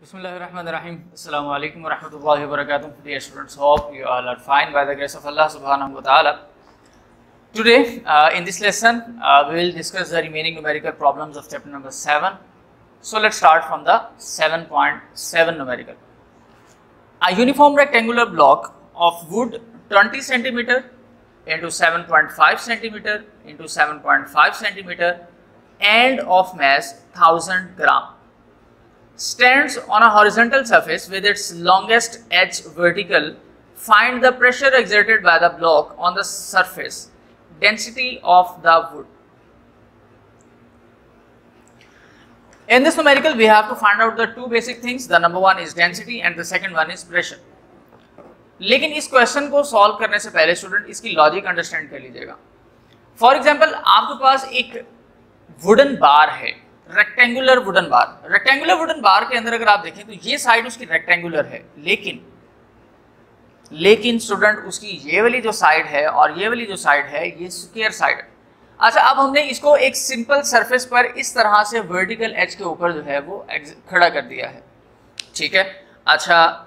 Bismillahirrahmanirrahim. Assalamu alaikum wa rahmatullahi wa barakatuh. Dear students, hope you all are fine by the grace of Allah subhanahu wa ta'ala. Today in this lesson we will discuss the remaining numerical problems of chapter number 7. So let's start from the 7.7 numerical. A uniform rectangular block of wood 20 cm into 7.5 cm into 7.5 cm and of mass 1000 gram stands on a horizontal surface with its longest edge vertical. Find the pressure exerted by the block on the surface, density of the wood. In this numerical, we have to find out the two basic things. The number one is density and the second one is pressure. लेकिन इस question को solve करने से पहले student इसकी logic understand कर लीजिएगा. For example, आपके पास एक वुडन बार है, रेक्टेंगुलर वुडन बार. रेक्टेंगुलर वुडन बार के अंदर अगर आप देखें तो ये साइड उसकी रेक्टेंगुलर है, लेकिन स्टूडेंट उसकी ये वाली जो साइड है और ये वाली जो साइड है ये स्क्वायर साइड है. अच्छा, अब हमने इसको एक सिंपल सरफेस पर इस तरह से वर्टिकल एज के ऊपर जो है वो खड़ा कर दिया है. ठीक है. अच्छा,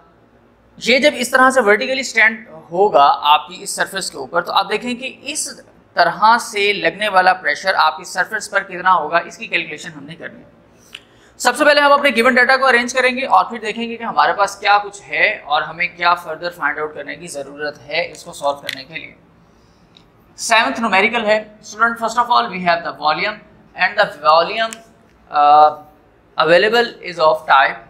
ये जब इस तरह से वर्टिकली स्टैंड होगा आपकी इस सरफेस के ऊपर, तो आप देखें कि इस तरह से लगने वाला प्रेशर आपकी सरफेस पर कितना होगा, इसकी कैलकुलेशन हमने करनी है. सबसे पहले हम अपने गिवन डाटा को अरेंज करेंगे और फिर देखेंगे कि हमारे पास क्या कुछ है और हमें क्या फर्दर फाइंड आउट करने की ज़रूरत है इसको सॉल्व करने के लिए. 7th न्यूमेरिकल है student. First of all we have the volume and the volume available is of type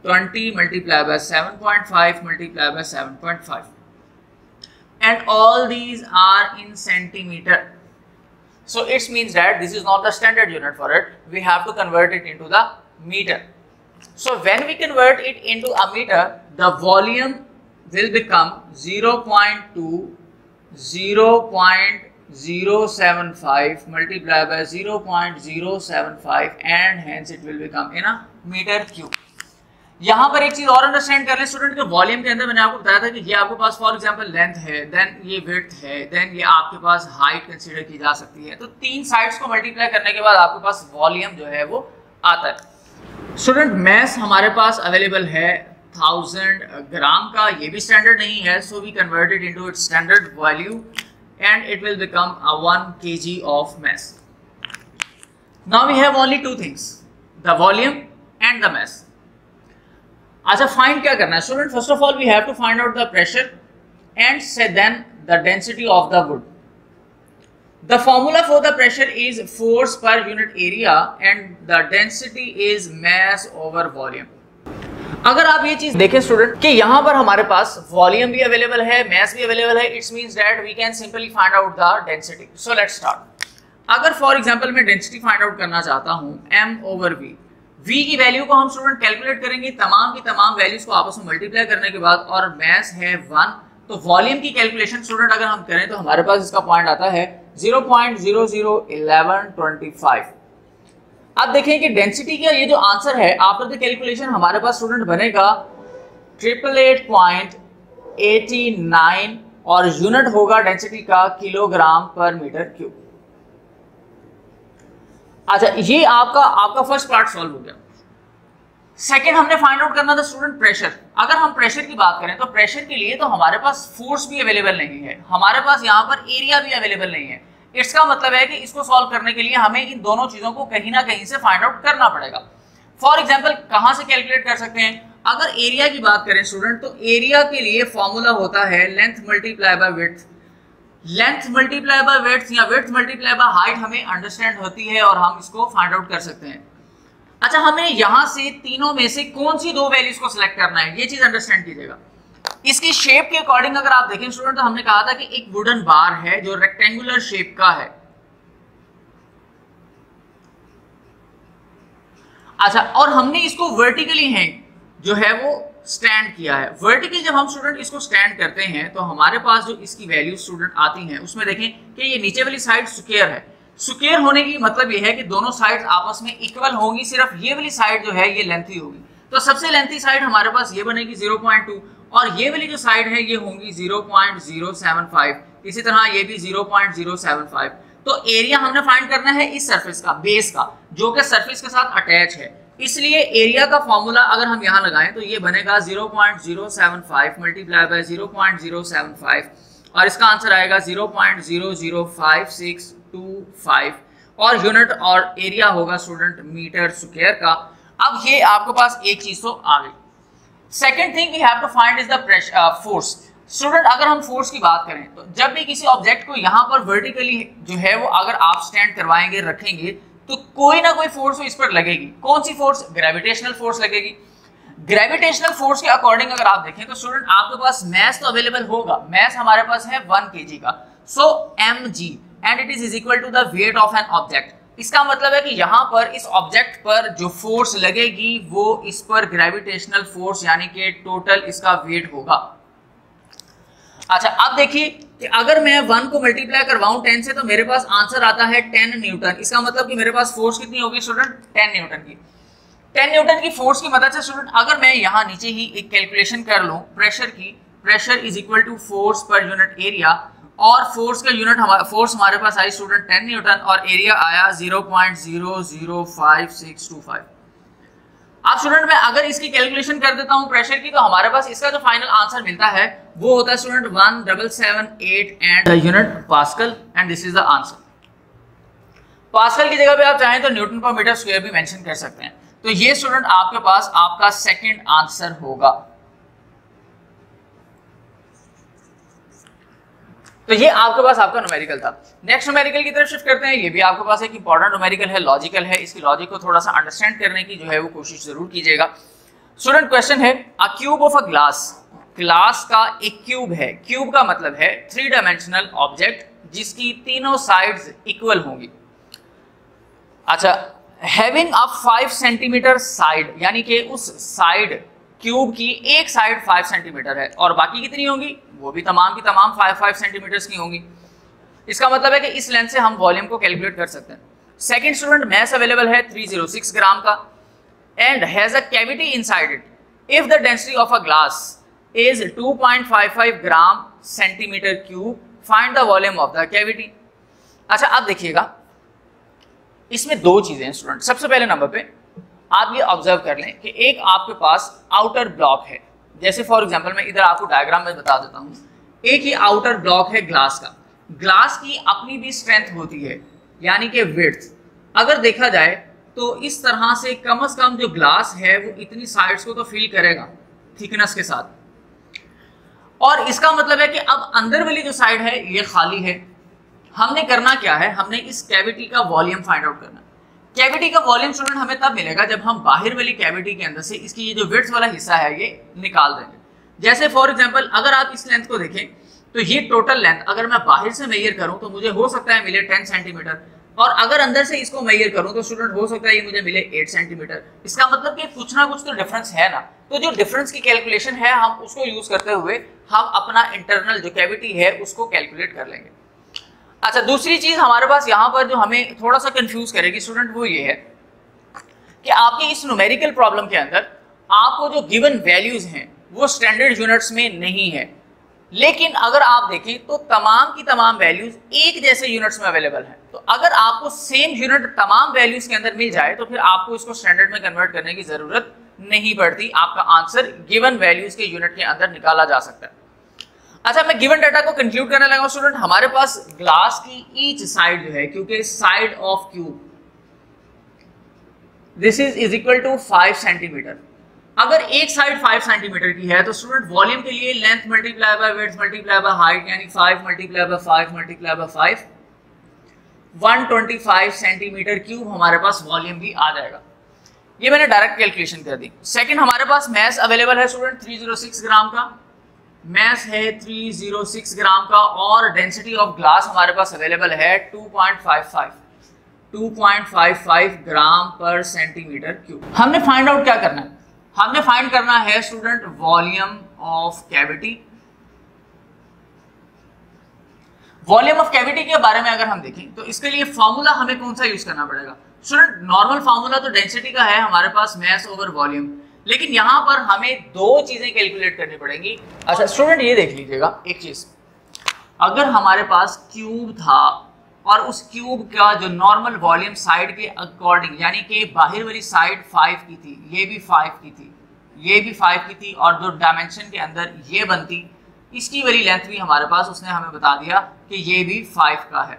20 multiplied by 7.5 multiplied by 7.5 and all these are in centimeter. So it means that this is not the standard unit for it. We have to convert it into the meter. So when we convert it into a meter, the volume will become 0.075 multiplied by 0.075 and hence it will become in a meter cube. यहाँ पर एक चीज और understand कर ले student के volume के अंदर मैंने आपको बताया था कि ये आपके पास फॉर एग्जांपल लेंथ है, देन ये विड्थ है, देन ये आपके पास हाइट कंसीडर की जा सकती है. तो तीन साइड्स को मल्टीप्लाई करने के बाद आपके पास वॉल्यूम जो है वो आता है. स्टूडेंट मैस हमारे पास अवेलेबल है 1000 ग्राम का. ये भी स्टैंडर्ड नहीं है, so we converted into its standard value and it will become 1 kg of mass. Now we have only two things, the volume and the mass. अच्छा, फाइंड क्या करना है student? First of all we have to find out the pressure and then the density of the wood. The formula for the pressure is force per unit area and the density is mass over volume. अगर आप ये चीज देखें student कि यहाँ पर हमारे पास volume भी अवेलेबल है, मास भी अवेलेबल है, it's means that we can simply find out the density. So let's start. अगर फॉर एग्जांपल मैं डेंसिटी फाइंड आउट करना चाहता हूँ m ओवर v, v की वैल्यू को हम स्टूडेंट कैलकुलेट करेंगे तमाम की तमाम वैल्यूज को आपस में मल्टीप्लाई करने के बाद, और मास है 1. तो वॉल्यूम की कैलकुलेशन स्टूडेंट अगर हम करें तो हमारे पास इसका पॉइंट आता है 0.001125. अब देखें कि डेंसिटी का ये जो आंसर है आफ्टर द कैलकुलेशन हमारे पास स्टूडेंट बनेगा 888.89 और यूनिट होगा डेंसिटी का किलोग्राम पर मीटर क्यूब. अच्छा, ये आपका फर्स्ट पार्ट सॉल्व हो गया. सेकंड हमने फाइंड आउट करना था स्टूडेंट प्रेशर. अगर हम प्रेशर की बात करें तो प्रेशर के लिए तो हमारे पास फोर्स भी अवेलेबल नहीं है, हमारे पास यहाँ पर एरिया भी अवेलेबल नहीं है. इसका मतलब है कि इसको सॉल्व करने के लिए हमें इन दोनों चीजों को कहीं ना कहीं से फाइंड आउट करना पड़ेगा. फॉर एग्जाम्पल, कहाँ से कैलकुलेट कर सकते हैं? अगर एरिया की बात करें स्टूडेंट तो एरिया के लिए फॉर्मूला होता है length multiply by width. Length multiply by width या विड्थ मल्टीप्लाई बाय हाइट हमें अंडरस्टैंड होती है और हम इसको फाइंड आउट कर सकते हैं. अच्छा, हमें यहां से तीनों में से कौन सी दो वैल्यूज को सिलेक्ट करना है, ये चीज अंडरस्टैंड कीजिएगा. इसकी शेप के अकॉर्डिंग अगर आप देखें स्टूडेंट तो हमने कहा था कि एक वुडन बार है जो रेक्टेंगुलर शेप का है. अच्छा, और हमने इसको वर्टिकली है जो है वो स्टैंड किया है. वर्टिकल जब हम स्टूडेंट इसको स्टैंड करते हैं तो हमारे पास जो इसकी वैल्यू स्टूडेंट आती हैं उसमें देखें कि ये नीचे वाली साइड स्क्वायर है. स्क्वायर होने की मतलब ये है कि दोनों साइड्स आपस में इक्वल होंगी, सिर्फ ये वाली साइड जो है ये लेंथी होगी. तो सबसे लेंथी साइड हमारे पास ये बनेगी 0.2 और ये वाली जो साइड है ये होंगी 0.075. इसी तरह ये भी 0.075. तो एरिया हमने फाइंड करना है इस सरफेस का, बेस का, जो कि सरफेस के साथ अटैच है. इसलिए एरिया का फॉर्मूला अगर हम यहाँ लगाएं तो ये बनेगा 0.075 मल्टीप्लाई बाय 0.075 और इसका आंसर आएगा 0.0052625 और यूनिट और एरिया होगा स्टूडेंट मीटर स्क्वायर का। अब ये आपके पास एक चीज तो आ गई। Second thing we have to find is the force. Student अगर हम फोर्स की बात करें तो जब भी किसी ऑब्जेक्ट को यहाँ पर वर्टिकली जो है वो अगर आप स्टैंड करवाएंगे रखेंगे तो कोई ना कोई फोर्स इस पर लगेगी। कौन सी फोर्स? ग्रेविटेशनल फोर्स लगेगी। ग्रेविटेशनल फोर्स के अकॉर्डिंग अगर आप देखें तो स्टूडेंट आपके पास मैस तो अवेलेबल होगा। मैस हमारे पास है 1 kg का, so mg and it is equal to the weight of an object. इसका मतलब है कि यहाँ पर इस ऑब्जेक्ट पर जो फोर्स लगेगी वो इस पर ग्रेविटेशनल फोर्स यानी कि टोटल इसका वेट होगा। अच्छा अब देखिए कि अगर मैं 1 को मल्टीप्लाई करवाऊं 10 से तो मेरे पास आंसर आता है 10 न्यूटन। इसका मतलब कि मेरे पास फोर्स कितनी होगी स्टूडेंट? 10 न्यूटन की। 10 न्यूटन की फोर्स की मदद से स्टूडेंट अगर मैं यहाँ नीचे ही एक कैलकुलेशन कर लूं प्रेशर की, pressure is equal to force per unit area और फोर्स का यूनिट फोर्स हमारे पास आई स्टूडेंट 10 न्यूटन और एरिया आया 0.0052625। अब स्टूडेंट मैं अगर इसकी कैलकुलेशन कर देता हूं प्रेशर की तो हमारे पास इसका जो फाइनल आंसर मिलता है वो होता है student 1778 and unit pascal and this is the answer. Pascal की जगह पे आप चाहें तो न्यूटन पर मीटर स्क्वायर भी मेंशन कर सकते हैं। तो ये स्टूडेंट आपके पास आपका सेकंड आंसर होगा। तो ये आपके पास आपका न्यूमेरिकल था। नेक्स्ट न्यूमेरिकल की तरफ शिफ्ट करते हैं। ये भी आपके पास एक इंपॉर्टेंट न्यूमेरिकल है, लॉजिकल है। इसकी लॉजिक को थोड़ा सा अंडरस्टैंड करने की जो है वो कोशिश जरूर कीजिएगा। स्टूडेंट क्वेश्चन है अ cube of a glass. Glass का एक क्यूब है। क्यूब का मतलब है 3 डायमेंशनल ऑब्जेक्ट जिसकी तीनों साइड्स इक्वल होंगी। अच्छा, हैविंग अ 5 सेंटीमीटर साइड यानी कि उस साइड क्यूब की एक साइड 5 सेंटीमीटर है और बाकी कितनी होंगी? वो भी तमाम की तमाम 5 सेंटीमीटर्स की होंगी। इसका मतलब है कि इस लेंथ से हम वॉल्यूम को कैलकुलेट कर सकते हैं। सेकंड स्टूडेंट मैस अवेलेबल है 306 ग्राम का and has a cavity inside it if the density of a glass is 2.55 gram centimetre cube find the volume of the cavity. अच्छा अब देखिएगा इसमें दो चीजें हैं स्टूडेंट। सबसे पहले नंबर पे आप ये ऑब्जर्व कर लें कि एक आपके पास आउटर ब्लॉक है। जैसे फॉर एग्जांपल मैं इधर आपको डायग्राम में बता देता हूं। एक ही आउटर ब्लॉक है ग्लास का। ग्लास की अपनी भी स्ट्रेंथ होती है यानी कि विड्थ। अगर देखा जाए तो इस तरह से कम जो ग्लास है वो इतनी साइड्स को तो फिल करेगा थिकनेस के साथ। और इसका मतलब है कि अब अंदर वाली जो साइड है ये खाली है। हमने करना क्या है? हमने इस कैविटी का वॉल्यूम फाइंड आउट करना है। कैविटी का वॉल्यूम स्टूडेंट हमें तब मिलेगा जब हम बाहर वाली कैविटी के अंदर से इसकी ये जो विड्थ वाला हिस्सा है ये निकाल देंगे। जैसे फॉर एग्जांपल अगर आप इस लेंथ को देखें तो ये टोटल लेंथ अगर मैं बाहर से मेजर करूं तो मुझे हो सकता है मिले 10 सेंटीमीटर और अगर अंदर से इसको मेजर करूं तो स्टूडेंट हो सकता है ये मुझे मिले 8 सेंटीमीटर। इसका मतलब कि कुछ ना कुछ तो डिफरेंस है ना। तो जो डिफरेंस की कैलकुलेशन है हम उसको यूज करते हुए हम अपना इंटरनल जो कैविटी है उसको कैलकुलेट कर लेंगे। अच्छा, दूसरी चीज हमारे पास यहाँ पर जो हमें थोड़ा सा कंफ्यूज करेगी स्टूडेंट वो ये है कि आपकी इस न्यूमेरिकल प्रॉब्लम के अंदर आपको जो गिवन वैल्यूज हैं वो स्टैंडर्ड यूनिट्स में नहीं है, लेकिन अगर आप देखें तो तमाम की तमाम वैल्यूज एक जैसे यूनिट्स में अवेलेबल हैं। तो अगर आपको सेम यूनिट तमाम वैल्यूज के अंदर मिल जाए तो फिर आपको इसको स्टैंडर्ड में कन्वर्ट करने की जरूरत नहीं पड़ती। आपका आंसर गिवन वैल्यूज के यूनिट के अंदर निकाला जा सकता है। अच्छा, मैं गिवन डाटा को कंक्लूड करने लगा स्टूडेंट। हमारे पास ग्लास की ईच साइड जो है, क्योंकि side of cube this is equal to 5 centimetre. अगर एक साइड 5 सेंटीमीटर की है तो स्टूडेंट वॉल्यूम के लिए length multiply by width multiply by height यानी 5 multiply by 5 multiply by 5 125 centimetre cube हमारे पास वॉल्यूम भी आ जाएगा। ये मैंने डायरेक्ट कैलकुलेशन कर दी। सेकंड हमारे पास मैस अवेलेबल है स्टूडेंट 306 ग्राम का। मैस है 306 ग्राम का और डेंसिटी ऑफ ग्लास हमारे पास अवेलेबल है 2.55 ग्राम पर सेंटीमीटर क्यूब। हमने फाइंड आउट क्या करना है? हमने फाइंड करना है student volume of cavity. Volume of cavity के बारे में अगर हम देखें तो इसके लिए फॉर्मूला हमें कौन सा यूज करना पड़ेगा स्टूडेंट? नॉर्मल फॉर्मूला तो डेंसिटी का है हमारे पास, मैस ओवर वॉल्यूम, लेकिन यहां पर हमें दो चीजें कैलकुलेट करनी पड़ेंगी। अच्छा स्टूडेंट ये देख लीजिएगा एक चीज, अगर हमारे पास क्यूब था और उस क्यूब का जो नॉर्मल वॉल्यूम साइड के अकॉर्डिंग, यानी कि बाहर वाली साइड 5 की थी, ये भी 5 की थी, ये भी 5 की थी, और जो डायमेंशन के अंदर ये बनती, इसकी वाली लेंथ भी हमारे पास उसने हमें बता दिया कि ये भी 5 का है।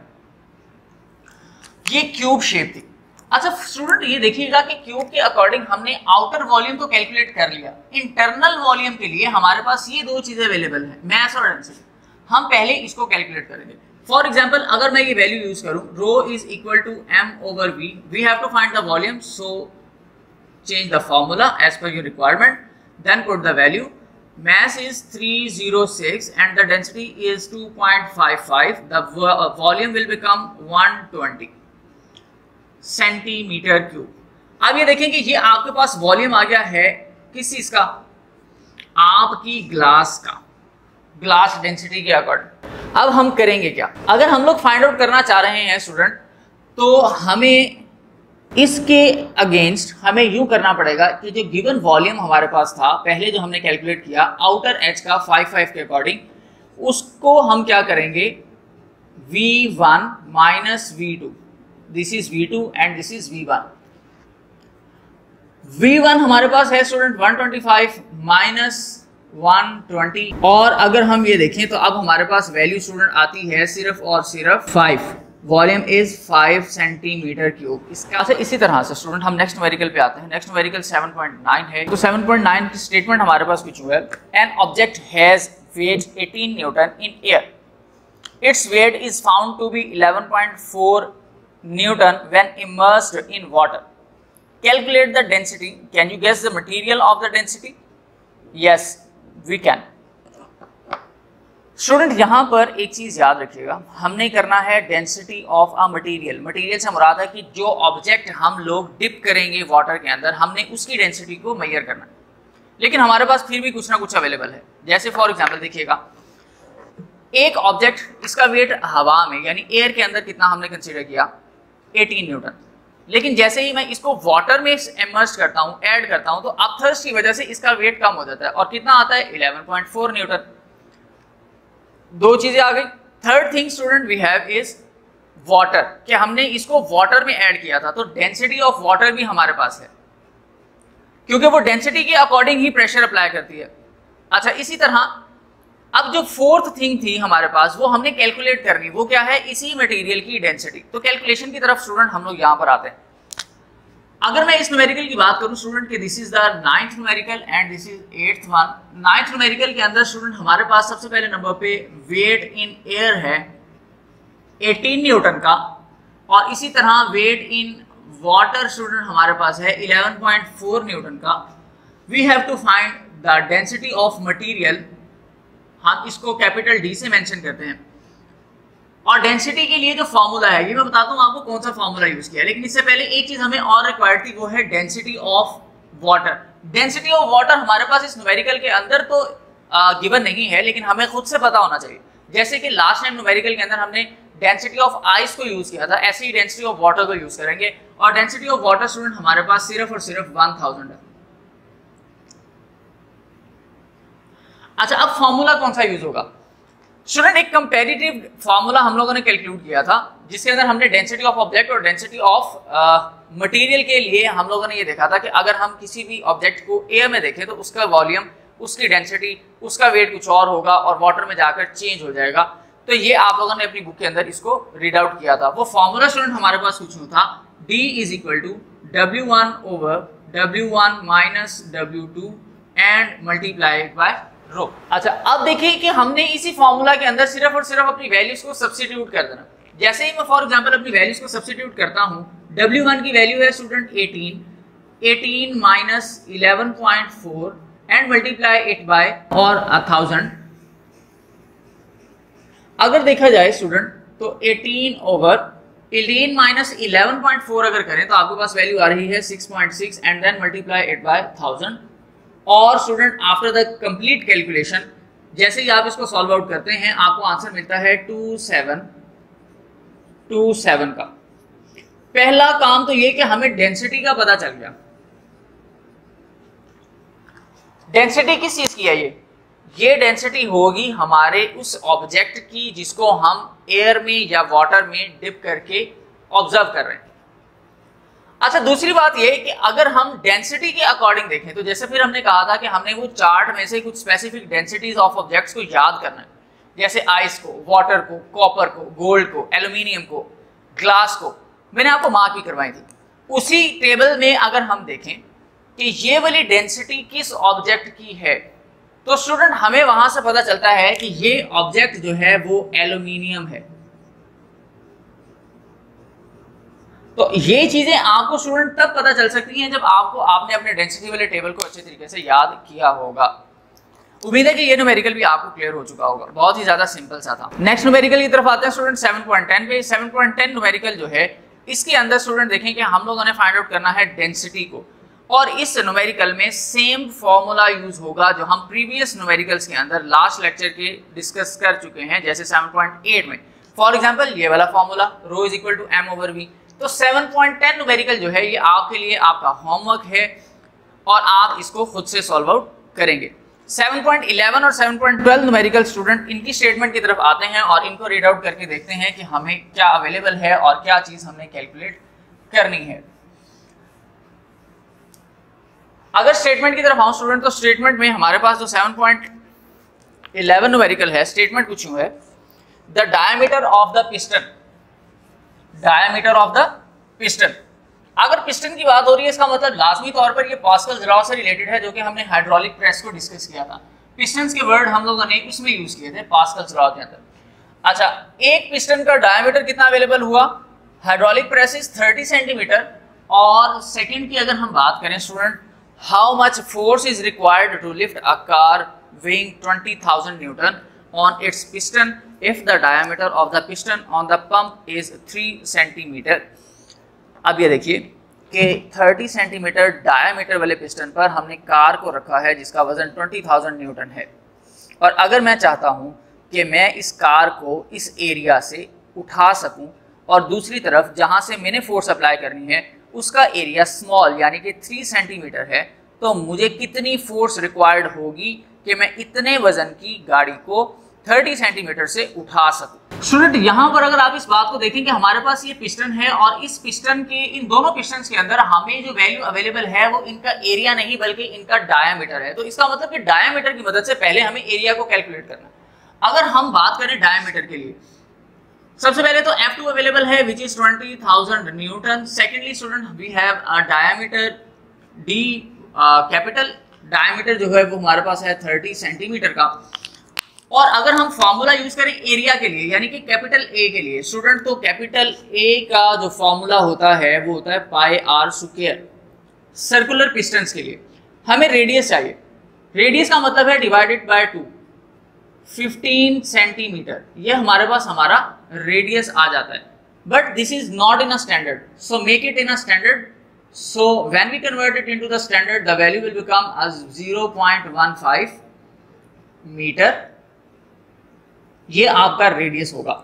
ये क्यूब शेप थी। अच्छा स्टूडेंट ये देखिएगा कि क्यूब के अकॉर्डिंग हमने आउटर वॉल्यूम तो कैलकुलेट कर लिया, इंटरनल वॉल्यूम के लिए हमारे पास ये दो चीजें अवेलेबल है, मास और डेंसिटी। हम पहले इसको कैलकुलेट करेंगे। फॉर एग्जाम्पल अगर मैं ये वैल्यू यूज करूं, rho is equal to M over V have to find the volume, so change the formula as per your requirement, then put the value. Mass is 306 and the density is 2.55. The volume will become 120 centimetre cube. अब ये देखें कि ये आपके पास volume आ गया है किस चीज का, आपकी ग्लास का, ग्लास डेंसिटी के अकॉर्डिंग। अब हम करेंगे क्या, अगर हम लोग फाइंड आउट करना चाह रहे हैं स्टूडेंट, तो हमें इसके अगेंस्ट हमें यूं करना पड़ेगा कि जो गिवन वॉल्यूम हमारे पास था पहले जो हमने कैलकुलेट किया आउटर एज का 5 के अकॉर्डिंग, उसको हम क्या करेंगे, V1 minus V2, this is V2 and this is V1। V1 हमारे पास है स्टूडेंट 125 माइनस 120, और अगर हम ये देखें तो अब हमारे पास वैल्यू स्टूडेंट आती है सिर्फ और सिर्फ 5, वॉल्यूम इज 5 सेंटीमीटर क्यूब। इसका अच्छा इसी तरह से स्टूडेंट हम नेक्स्ट न्यूमेरिकल पे आते हैं। नेक्स्ट न्यूमेरिकल 7.9 है, तो 7.9 की स्टेटमेंट हमारे पास कुछ हुआ है, an object has weight 18 newton in air, its weight is found to be 11.4 newton when immersed in water, calculate the density, can you guess the material of the density? Yes we can. Student यहाँ पर एक चीज याद रखिएगा, हमने करना है density of a material. Material से मुराद है कि जो ऑब्जेक्ट हम लोग डिप करेंगे वाटर के अंदर, हमने उसकी डेंसिटी को मेजर करना है। लेकिन हमारे पास फिर भी कुछ ना कुछ अवेलेबल है। जैसे फॉर एग्जांपल देखिएगा, एक ऑब्जेक्ट, इसका वेट हवा में यानी एयर के अंदर कितना हमने कंसीडर किया, 18 न्यूटन। लेकिन जैसे ही मैं इसको वाटर में इमर्ज करता हूँ, ऐड करता हूँ, तो अपथर्स्ट की वजह से इसका वेट कम हो जाता है और कितना आता है 11.4 न्यूटन। दो चीजें आ गई। Third thing student we have is water, कि हमने इसको वाटर में ऐड किया था, तो डेंसिटी ऑफ वाटर भी हमारे पास है, क्योंकि वो डेंसिटी के अकॉर्डिंग ही प्रेशर अप्लाई करती है। अच्छा इसी तरह अब जो फोर्थ थिंग थी हमारे पास, वो हमने कैलकुलेट करनी, वो क्या है, इसी मटेरियल की डेंसिटी। तो कैलकुलेशन की तरफ स्टूडेंट हम लोग यहाँ पर आते हैं। अगर मैं इस न्यूमेरिकल की बात करूं स्टूडेंट कि this is the 9th numerical and this is 8th one. 9th numerical के अंदर स्टूडेंट हमारे पास सबसे पहले नंबर पे वेट इन एयर है 18 न्यूटन का, और इसी तरह वेट इन वाटर स्टूडेंट हमारे पास है 11.4 न्यूटन का। We have to find the density of material, हम इसको कैपिटल डी से मेंशन करते हैं। और डेंसिटी के लिए जो फॉर्मूला है, ये मैं बताता हूँ आपको कौन सा फॉर्मूला यूज किया, लेकिन इससे पहले एक चीज हमें और रिक्वायर्ड थी, वो है density of water. Density of water हमारे पास इस न्यूमेरिकल के अंदर तो गिवन नहीं है, लेकिन हमें खुद से पता होना चाहिए। जैसे कि लास्ट टाइम न्यूमेरिकल के अंदर हमने डेंसिटी ऑफ आइस को यूज किया था, ऐसे ही डेंसिटी ऑफ वाटर को यूज करेंगे। और डेंसिटी ऑफ वाटर स्टूडेंट हमारे पास सिर्फ और सिर्फ 1000 है। अच्छा अब फॉर्मूला कौन सा यूज होगा स्टूडेंट, एक कंपैरेटिव फार्मूला हम लोगों ने कैलकुलेट किया था, जिसके अंदर हमने डेंसिटी ऑफ ऑब्जेक्ट और डेंसिटी ऑफ मटेरियल के लिए हम लोगों ने ये देखा था कि अगर हम किसी भी ऑब्जेक्ट को एयर में देखें तो उसका वॉल्यूम, उसकी डेंसिटी, उसका वेट कुछ और होगा और वाटर में जाकर चेंज हो जाएगा। तो ये आप लोगों ने अपनी बुक के अंदर इसको रीड आउट किया था। वो फॉर्मूला स्टूडेंट हमारे पास कुछ नहीं था, D is equal to W1 over W1 minus W2 and multiplied by rho. अच्छा अब देखिए कि हमने इसी फॉर्मूला के अंदर सिर्फ और सिर्फ अपनी वैल्यूज को सब्स्टिट्यूट कर देना। जैसे ही मैं फॉर एग्जांपल अपनी वैल्यूज को सब्स्टिट्यूट करता हूं, W1 की वैल्यू है student 18 minus 11.4 and multiply it bye और 1000। अगर देखा जाए स्टूडेंट तो 18 माइनस 11.4 अगर करें तो आपके पास वैल्यू आ रही है 6.6 and then multiply it by 1000। और student after the complete calculation, जैसे ही आप इसको सॉल्व आउट करते हैं, आपको आंसर मिलता है 2727 का। पहला काम तो ये कि हमें डेंसिटी का पता चल गया। डेंसिटी किस चीज की है, ये डेंसिटी होगी हमारे उस ऑब्जेक्ट की जिसको हम एयर में या वाटर में डिप करके ऑब्जर्व कर रहे हैं। अच्छा, दूसरी बात ये कि अगर हम डेंसिटी के अकॉर्डिंग देखें तो जैसे फिर हमने कहा था कि हमने वो चार्ट में से कुछ स्पेसिफिक डेंसिटीज ऑफ ऑब्जेक्ट्स को याद करना है, जैसे आइस को, वाटर को, कॉपर को, गोल्ड को, एल्यूमिनियम को, ग्लास को, मैंने आपको मार्क भी करवाई थी। उसी टेबल में अगर हम देखें कि ये वाली डेंसिटी किस ऑब्जेक्ट की है तो स्टूडेंट हमें वहां से पता चलता है कि ये ऑब्जेक्ट जो है वो एल्यूमिनियम है। तो ये चीजें आपको स्टूडेंट तब पता चल सकती हैं जब आपने अपने डेंसिटी वाले टेबल को अच्छे तरीके से याद किया होगा। उम्मीद है कि ये न्यूमेरिकल भी आपको क्लियर हो चुका होगा, बहुत ही ज्यादा सिंपल सा था। नेक्स्ट न्यूमेरिकल की तरफ आते हैं स्टूडेंट 7.10 पे। 7.10 न्यूमेरिकल जो है इसके अंदर स्टूडेंट देखें कि हम लोगों ने फाइंड आउट करना है डेंसिटी को, और इस न्यूमेरिकल में सेम फॉर्मूला यूज होगा जो हम प्रीवियस न्यूमेरिकल्स के अंदर लास्ट लेक्चर के डिस्कस कर चुके हैं, जैसे 7.8 में। फॉर एग्जांपल ये वाला फॉर्मूला ρ = m/v। तो 7.10 न्यूमेरिकल जो है ये आपके लिए आपका होमवर्क है और आप इसको खुद से सॉल्व आउट करेंगे। 7.11 और 7.12 न्यूमेरिकल स्टूडेंट इनकी स्टेटमेंट की तरफ आते हैं और इनको रीड आउट करके देखते हैं कि हमें क्या अवेलेबल है और क्या चीज हमने कैलकुलेट करनी है। अगर स्टेटमेंट की तरफ आऊं स्टूडेंट तो स्टेटमेंट में हमारे पास जो 7.11 न्यूमेरिकल है, स्टेटमेंट कुछ यूं है, the diameter of the piston, diameter of the piston. अगर पिस्टन की बात हो रही है इसका मतलब लाजमी तौर पर ये पास्कल्स लॉ से रिलेटेड है, जो कि हमने हाइड्रोलिक प्रेस को डिस्कस किया था। पिस्टन्स के वर्ड हम लोगों ने उसमें यूज किए थे पास्कल्स लॉ के अंदर। अच्छा, एक पिस्टन का डायमीटर कितना अवेलेबल हुआ? Hydraulic presses 30 centimetre. और सेकंड की अगर हम बात करें student, how much force is required to lift a car weighing 20,000 newton on its piston if the diameter of the piston on the pump is 3 centimetre. अब ये देखिए कि 30 सेंटीमीटर डायमीटर वाले पिस्टन पर हमने कार को रखा है जिसका वजन 20,000 न्यूटन है, और अगर मैं चाहता हूँ कि मैं इस कार को इस एरिया से उठा सकूँ और दूसरी तरफ जहाँ से मैंने फोर्स अप्लाई करनी है उसका एरिया स्मॉल यानी कि 3 सेंटीमीटर है, तो मुझे कितनी फोर्स रिक्वायर्ड होगी कि मैं इतने वजन की गाड़ी को 30 सेंटीमीटर से उठा सकूं। स्टूडेंट यहाँ पर अगर आप इस बात को देखें कि हमारे पास ये पिस्टन है और इस पिस्टन के, इन दोनों पिस्टन्स के अंदर हमें जो वैल्यू अवेलेबल है वो इनका एरिया नहीं बल्कि इनका डायमीटर है। तो इसका मतलब कि डायमीटर की मदद से पहले हमें एरिया को कैलकुलेट करना है। अगर हम बात करें डायमीटर के लिए, सबसे पहले तो F2 अवेलेबल है which is 20,000 newton. Secondly student we have a diameter D capital, diameter जो है वो हमारे पास है 30 सेंटीमीटर का। और अगर हम फॉर्मूला यूज करें एरिया के लिए यानी कि कैपिटल A के लिए स्टूडेंट, तो कैपिटल A का जो फॉर्मूला होता है वो होता है पाई आर स्क्वायर। सर्कुलर पिस्टन्स के लिए हमें रेडियस चाहिए, रेडियस का मतलब है डिवाइडेड बाय 2, 15 सेंटीमीटर, ये हमारे पास हमारा रेडियस आ जाता है। But this is not in a standard, so make it in a standard. So when we convert it into the standard, the value will become as 0.15 metre. ये आपका radius होगा।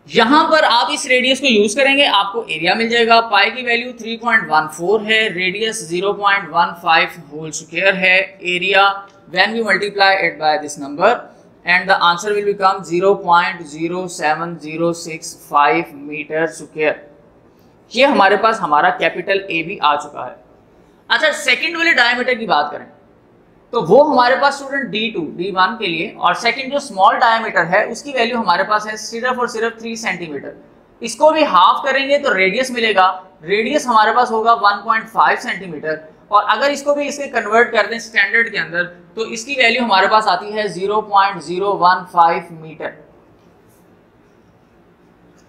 यहां पर आप इस रेडियस को यूज करेंगे, आपको एरिया मिल जाएगा। पाई की वैल्यू 3.14 है, रेडियस 0.15 होल स्क्वायर है, area when we multiply it by this number and the answer will become 0.07065 metre square. ये हमारे पास हमारा कैपिटल ए भी आ चुका है। अच्छा, सेकंड वाले डायमीटर की बात करें तो वो हमारे पास स्टूडेंट D1 के लिए, और सेकंड जो स्मॉल डायमीटर है उसकी वैल्यू हमारे पास है सिर्फ और सिर्फ 3 सेंटीमीटर। इसको भी हाफ करेंगे तो रेडियस मिलेगा, रेडियस हमारे पास होगा 1.5 सेंटीमीटर। और अगर इसको भी इसके कन्वर्ट कर दें स्टैंडर्ड के अंदर तो इसकी वैल्यू हमारे पास आती है 0.015 मीटर।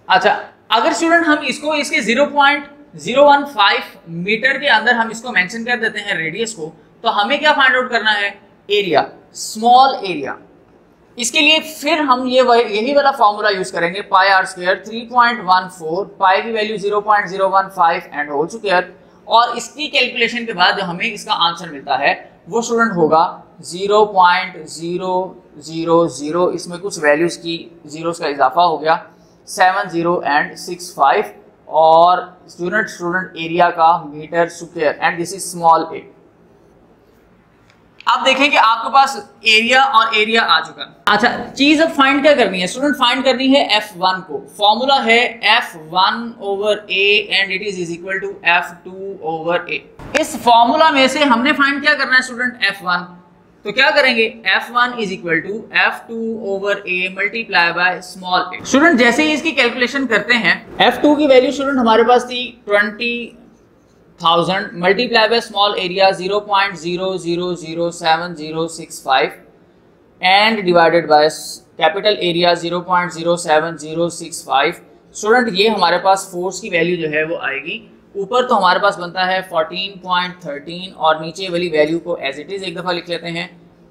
अच्छा, अगर स्टूडेंट हम इसको इसके 0.015 मीटर के अंदर हम इसको मेंशन कर देते हैं रेडियस को, तो हमें क्या फाइंड आउट करना है? Area, small area. इसके लिए फिर हम यही वाला फॉर्मूला यूज करेंगे, पाई आर स्क्वायर 3.14, पाई की वैल्यू 0.015 एंड होल स्क्वायर, और इसकी कैलकुलेशन के बाद जो हमें इसका आंसर मिलता है वो स्टूडेंट होगा 0.000, इसमें कुछ वैल्यूज की जीरोस का इजाफा हो गया, 70 एंड 65, और स्टूडेंट एरिया का metre square, and this is small a. अब देखें कि आपके पास एरिया और एरिया आ चुका है। अच्छा, चीज अब फाइंड क्या करनी है स्टूडेंट, फाइंड करनी है F1 को। फॉर्मूला है F1/A and it is equal to F2/A। इस फॉर्मूला में से हमने फाइंड क्या करना है स्टूडेंट, F1। तो क्या करेंगे, F1 is equal to F2/A multiply by small a। Student जैसे ही इसकी कैलकुलेशन करते हैं, F2 की वैल्यू स्टूडेंट हमारे पास थी 20,000 multiply by small area 0.000765 and divided by capital area 0.07065। Student ये हमारे पास फोर्स की वैल्यू जो है वो आएगी, ऊपर तो हमारे पास बनता है 14.13 और नीचे वाली वैल्यू को एज इट इज एक दफ़ा लिख लेते हैं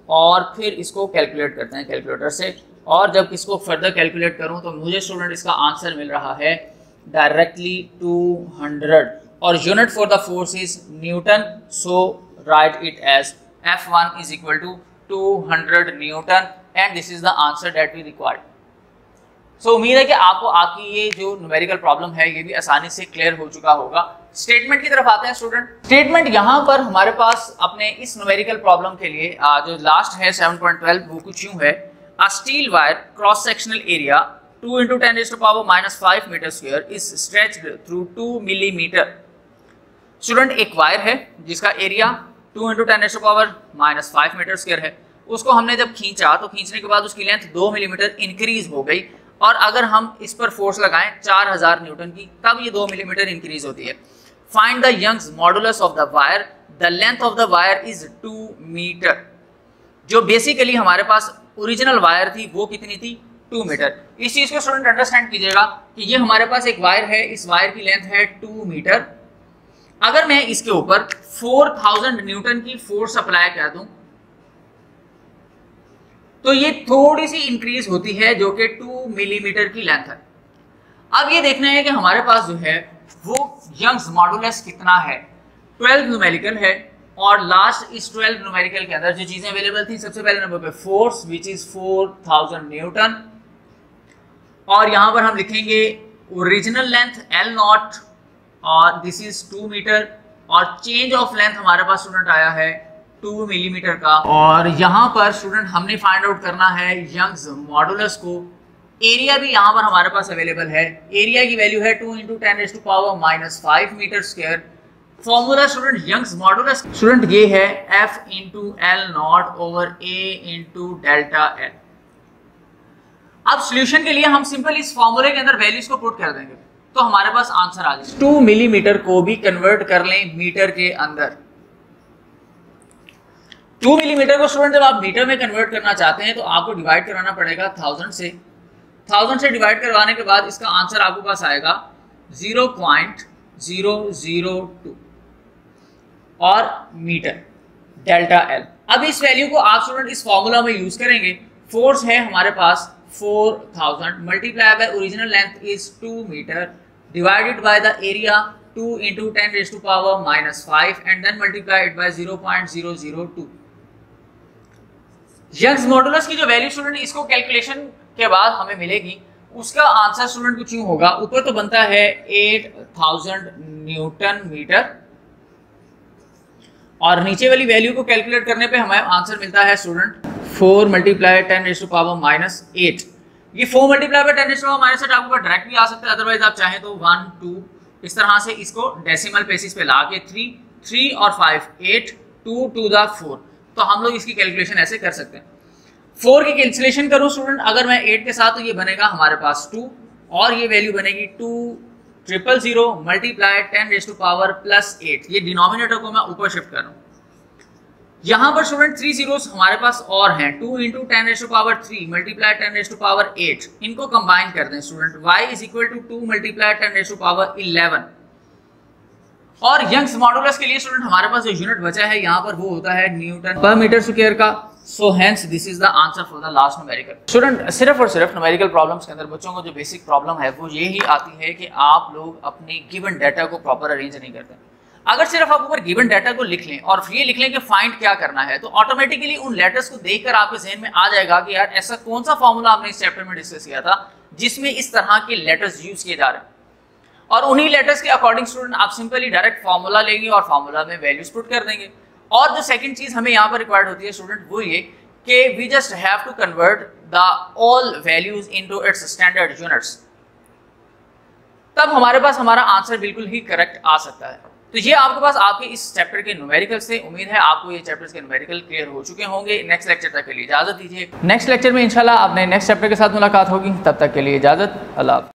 और फिर इसको कैलकुलेट करते हैं कैलकुलेटर से। और जब इसको फर्दर कैलकुलेट करूं तो मुझे स्टूडेंट इसका आंसर मिल रहा है डायरेक्टली 200 और unit for the force is newton. So write it as F1 is equal to 200 newton and this is the answer that we required. So उम्मीद है कि आपको आपकी ये जो न्यूमेरिकल प्रॉब्लम है ये भी आसानी से क्लियर हो चुका होगा। स्टेटमेंट की तरफ आते हैं स्टूडेंट। स्टेटमेंट यहाँ पर हमारे पास अपने इस न्यूमेरिकल प्रॉब्लम के लिए जो लास्ट है 7.12 वो कुछ यूं है, a steel wire cross sectional area 2 × 10⁻⁵ metre square is stretched through 2 millimetre. Student एक वायर है जिसका एरिया 2 × 10⁻⁵ मीटर स्क्वायर है, उसको हमने जब खींचा तो खींचने के बाद उसकी लेंथ 2 मिलीमीटर इंक्रीज हो गई और अगर हम इस पर फोर्स लगाएं 4000 न्यूटन की तब ये 2 मिलीमीटर इंक्रीज होती है। Find the Young's modulus of the wire, the length of the wire is 2 metre. जो बेसिकली हमारे पास ओरिजिनल वायर थी वो कितनी थी, 2 मीटर। इस चीज को स्टूडेंट अंडरस्टैंड कीजिएगा कि ये हमारे पास एक वायर है, इस वायर की लेंथ है 2 मीटर। अगर मैं इसके ऊपर 4000 न्यूटन की फोर्स अप्लाई कर दूं तो ये थोड़ी सी इंक्रीज होती है जो कि 2 मिलीमीटर की लेंथ है। अब ये देखना है कि हमारे पास जो है वो यंग्स मॉडुलस कितना है। 12 न्यूमेरिकल है और लास्ट इस 12 न्यूमेरिकल के अंदर जो चीजें अवेलेबल थी, सबसे पहले नंबर पे फोर्स विच इज 4000 न्यूटन और यहां पर हम लिखेंगे ओरिजिनल लेंथ L0 और दिस इज 2 मीटर और चेंज ऑफ लेंथ हमारे पास स्टूडेंट आया है 2 मिलीमीटर का। और यहाँ पर स्टूडेंट हमने फाइंड आउट करना है यंग्स मॉडुलस को। एरिया भी यहाँ पर हमारे पास अवेलेबल है, एरिया की वैल्यू है 2 × 10⁻⁵ metre square. Formula student Young's modulus student ये है F × L0/A × डेल्टा L। अब सॉल्यूशन के लिए हम सिंपल इस फॉर्मूले के अंदर वैल्यूज को पुट कर देंगे तो हमारे पास आंसर आ जाएगा। 2 मिलीमीटर को भी कन्वर्ट कर लें मीटर के अंदर। 2 मिलीमीटर को स्टूडेंट जब आप मीटर में कन्वर्ट करना चाहते हैं तो आपको डिवाइड करवाना पड़ेगा 1000 से। 1000 से डिवाइड करवाने के बाद इसका आंसर आपके पास आएगा 0.002 और मीटर डेल्टा L। अब इस वैल्यू को आप स्टूडेंट इस फॉर्मूला में यूज करेंगे। फोर्स है हमारे पास 4000 multiply by original length is 2 metre divided by the area 2 × 10⁻⁵ and then multiply it by 0.002। Young's modulus की जो वैल्यू स्टूडेंट इसको कैलकुलेशन के बाद हमें मिलेगी उसका आंसर स्टूडेंट कुछ यूं होगा, ऊपर तो बनता है 8000 न्यूटन मीटर और नीचे वाली वैल्यू को कैलकुलेट करने पे हमें आंसर मिलता है स्टूडेंट 4 × 10⁻⁸। ये 4 × 10⁻⁸ आपको डायरेक्ट भी आ सकता है, अदरवाइज आप चाहें तो 1 2 इस तरह से इसको डेसिमल प्लेसेस पे ला के 3 और 5 8 2 to the 4 तो हम लोग इसकी कैलकुलेशन ऐसे कर सकते हैं। 4 की कैलकुलेशन करूं स्टूडेंट अगर मैं 8 के साथ तो ये बनेगा हमारे पास 2 और ये वैल्यू बनेगी 2000 मल्टीप्लाई 10⁻+8। ये डिनोमिनेटर को मैं ऊपर शिफ्ट कर रहा हूं। यहाँ पर स्टूडेंट 3 zeros हमारे पास और हैं 2 × 10⁻³ मल्टीप्लाई 10⁻8। इनको कंबाइन कर दें student y is equal to 2 multiply 10⁻11 और यंग्स मॉडुलस के लिए स्टूडेंट हमारे पास जो यूनिट बचा है यहाँ पर वो होता है न्यूटन पर मीटर स्क्वायर का। So hence this is the answer for the last numerical. Student सिर्फ और सिर्फ न्यूमेरिकल प्रॉब्लम्स के अंदर बच्चों को जो बेसिक प्रॉब्लम है वो यही आती है कि आप लोग अपनी गिवन डाटा को प्रॉपर अरेंज नहीं करते। अगर सिर्फ आप ऊपर गिवन डाटा को लिख लें और ये लिख लें कि फाइंड क्या करना है तो ऑटोमेटिकली उन लेटर्स को देखकर आपके जहन में आ जाएगा कि यार ऐसा कौन सा फॉर्मूला हमने इस चैप्टर में डिस्कस किया था जिसमें इस तरह के लेटर्स यूज किए जा रहे हैं और उन्हीं लेटर्स के अकॉर्डिंग स्टूडेंट आप सिंपली डायरेक्ट फॉर्मूला लेंगे और फॉर्मूला में वैल्यूज पुट कर देंगे और जो सेकंड चीज हमें यहाँ पर रिक्वायर्ड होती है स्टूडेंट वो ये कि we just have to convert the all values into its standard units, तब हमारे पास हमारा आंसर बिल्कुल ही करेक्ट आ सकता है। तो ये आपके पास आपके इस चैप्टर के न्यूमेरिकल से, उम्मीद है आपको ये चैप्टर्स के न्यूमेरिकल क्लियर हो चुके होंगे। नेक्स्ट लेक्चर तक के लिए इजाजत दीजिए। नेक्स्ट लेक्चर में इंशाल्लाह अपने नेक्स्ट चैप्टर के साथ मुलाकात होगी, तब तक के लिए इजाजत, अल्लाह।